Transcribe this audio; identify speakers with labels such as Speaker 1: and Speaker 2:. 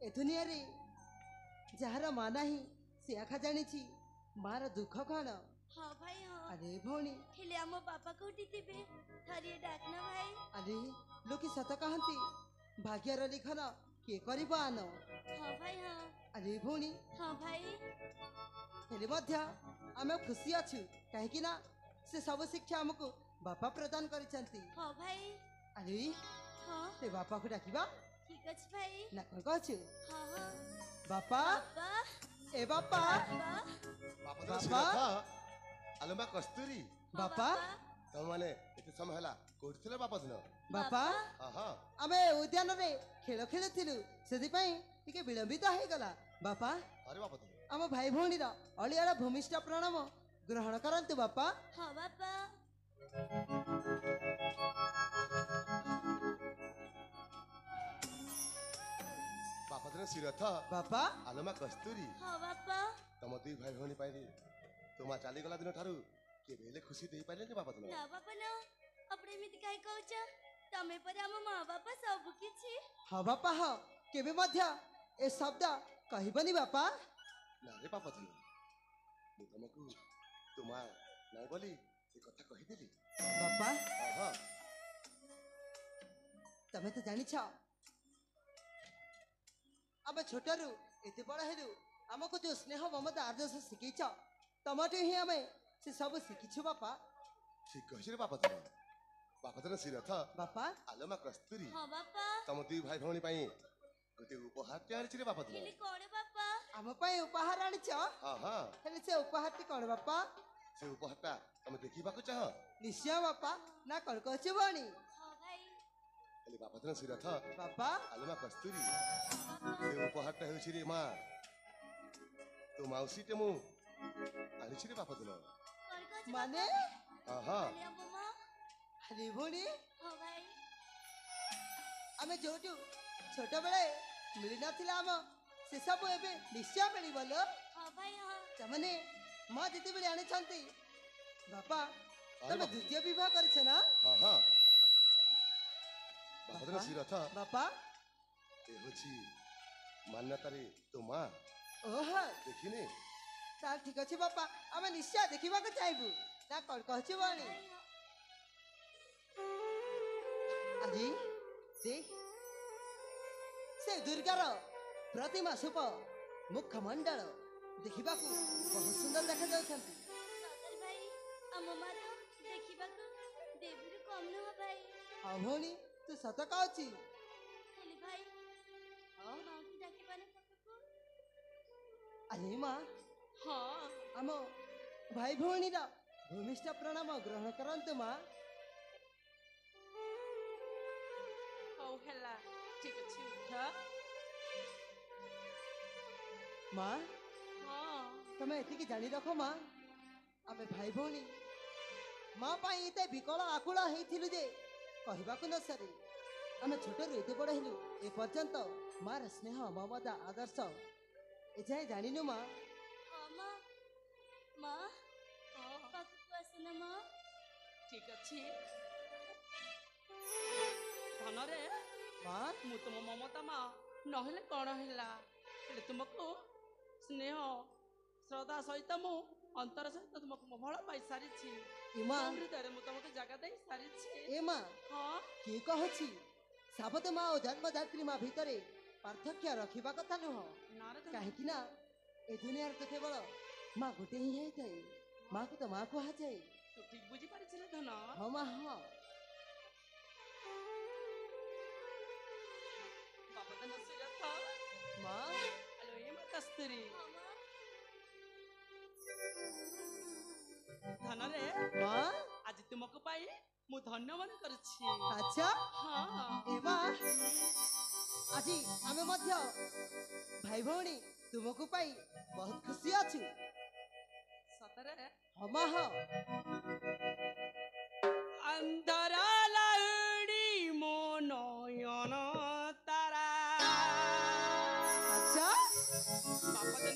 Speaker 1: ए दुनिया रे जार माँ नहीं से आखा जानी मार दुख कौन।
Speaker 2: हाँ भाई हाँ।
Speaker 1: अरे भौणी
Speaker 2: हेले आम बापा कोठी थिबे थरिए डाकना भाई।
Speaker 1: अरे लोके सत कहती भाग्यर लिखन किए करिब आन।
Speaker 2: हाँ भाई हाँ।
Speaker 1: अरे भौणी
Speaker 2: हाँ भाई
Speaker 1: हेले मध्य आम खुशी अच्छु कहीं ना से सब शिक्षा आमको बापा प्रदान करिसंती।
Speaker 2: हाँ भाई।
Speaker 1: अरे
Speaker 2: हाँ
Speaker 1: ते बापा को डाकिबा
Speaker 2: ठीक अछि भाई
Speaker 1: ना कौन कहछु।
Speaker 2: हाँ हाँ
Speaker 1: बापा
Speaker 2: बापा
Speaker 1: ए बापा
Speaker 2: बापा
Speaker 1: बापा
Speaker 3: आलमा कस्तूरी
Speaker 1: बापा
Speaker 3: तुम माने एते समय हला कोठी थिले बापा दिन
Speaker 1: बापा
Speaker 3: हां
Speaker 1: आमे उद्यान रे खेल खेलुथिलु सेदि पई टिके विलंबित हे गला। बापा
Speaker 3: अरे बापा तुम
Speaker 1: आम भाई भौणी रा अलियारा भूमिष्ठ प्रणाम ग्रहण करंतु बापा।
Speaker 2: हाँ बापा
Speaker 3: बापा दिन सिरथ
Speaker 1: बापा
Speaker 3: आलमा कस्तूरी
Speaker 2: हाँ बापा
Speaker 3: तुम दुई भाई भौणी पाइली तुम चली गला दिन ठारू के बेले खुशी दे पाइले बापा तुम
Speaker 2: ना बापा ना अपने एमिति काहे कहउछ तमे पर हम माँ बापा सब किछि।
Speaker 1: हाँ बापा हाँ केबे मध्य ए शब्द कहबनी बापा।
Speaker 3: ना रे बापा तुम मु तुमको तुमा नहीं बोली ए कथा कहि देली
Speaker 1: बापा
Speaker 3: हां
Speaker 1: तमे तो जानी छ अब छोटरू एते बड़ हेलु हमको जो स्नेह ममता आदर्श शिखैछ तमठु ही आमे से सब शिखिछु बापा।
Speaker 3: ठीक कहि रे बापा तुम बापा दिन सिरथ
Speaker 1: बापा
Speaker 3: आलमा कस्तूरी
Speaker 2: हाँ बापा
Speaker 3: तुम दुई भाई भौणी पाई गोटे उपहार टे आनिछि रे बापा तुम
Speaker 2: हेले कोन बापा
Speaker 1: आम पई उपहार आनिछ।
Speaker 3: हां हां
Speaker 1: हेले से उपहार टी कोन बापा।
Speaker 3: से उपहारटा तुम देखिबाको चाह
Speaker 1: निश्चय बापा ना कोन कहछु बणी।
Speaker 2: हाँ भाई
Speaker 3: हेले बापा दिन सिरथ
Speaker 1: बापा
Speaker 3: आलमा कस्तूरी से उपहारटा हेउछि रे मां तो माउसी टे मु आनिछि रे बापा तुम
Speaker 2: कोन कहछ
Speaker 1: माने
Speaker 3: हां हां
Speaker 2: हेले हम माँ
Speaker 1: हरी भौणी
Speaker 2: हाँ भाई
Speaker 1: आमे जोटू छोट बेले मिली नथिला आम से सब एबे निश्चय मिलिबो लो।
Speaker 2: हाँ भाई हाँ
Speaker 1: तमने मां जेते बेले आने छंती बापा तमे
Speaker 3: बापा।
Speaker 1: द्वितीय विवाह करछ ना।
Speaker 3: हां हां बापा दिन सिरथ
Speaker 1: बापा
Speaker 3: ए होछि मान्यता रे तो मां
Speaker 1: ओह
Speaker 3: देखिने
Speaker 1: ताल ठीक अछि बापा आमे निश्चय देखिबा के चाहबू ना कोन कहछु बणी।
Speaker 2: भाई हाँ
Speaker 1: अजी देख से दुर्गार प्रतिमा सूप मुखमंडल देखा बहुत सुंदर देखा जाउछंती।
Speaker 2: सदर भाई हम माँ तो देखिबा को देवी कम न भाई।
Speaker 1: हाँ भौणी तू सत कहछि।
Speaker 2: हेले भाई
Speaker 1: हाँ
Speaker 2: माँ की डाकिबाने पापा
Speaker 1: अरे माँ
Speaker 2: हाँ
Speaker 1: आम भाई भौणी रा भूमिष्ठ प्रणाम ग्रहण करंतु माँ।
Speaker 4: हौ हेला ठीक अछि उठा।
Speaker 1: माँ
Speaker 4: हाँ
Speaker 1: तमे एतिकी जानी रख माँ आमे भाई भौणी माँ पाई एते विकल आकुल हेइथिलु जे कहबाकु न सरे। आमे छोटरू एते बड़ हेलु ए पर्यंत मार स्नेह ममता आदर्श ए जाए जानिनु माँ।
Speaker 2: हाँ माँ माँ
Speaker 4: हाँ
Speaker 2: पाखକୁ ଆସୁନ माँ।
Speaker 4: ठीक अछि धनरे
Speaker 1: माँ
Speaker 4: मु तुम ममता माँ नहेले कौन हेला हेले तुमको स्नेह श्रद्धा सहित मु अंतर सहित तुमको भल पाई सारी
Speaker 1: इमा
Speaker 4: हृदय मु तुमको जगह दे सारी
Speaker 1: ए माँ
Speaker 4: हाँ
Speaker 1: किए कहछि साबत माँ और जन्मदात्री माँ भितरे पार्थक्य रखिबा कथा नुह।
Speaker 4: नारद
Speaker 1: कहीं ना ए दुनिया तो केवल माँ गोटे ही है माँ को तो माँ को जाए।
Speaker 4: तू ठीक बुझी पारी छिले धन।
Speaker 1: हाँ माँ हाँ
Speaker 4: बाबा धन सिरथ
Speaker 1: माँ
Speaker 4: हेलो ये माँ कस्तूरी
Speaker 2: हाँ माँ
Speaker 4: धनरे
Speaker 1: माँ
Speaker 4: आज तुमको पाई मु धन्यवाद करछि।
Speaker 1: अच्छा
Speaker 4: हाँ
Speaker 1: ए माँ আজি आमे मध्य भाई भौणी तुमको पाई बहुत खुशी अच्छु।
Speaker 4: सतरे
Speaker 1: हाँ माँ हाँ
Speaker 4: अंधा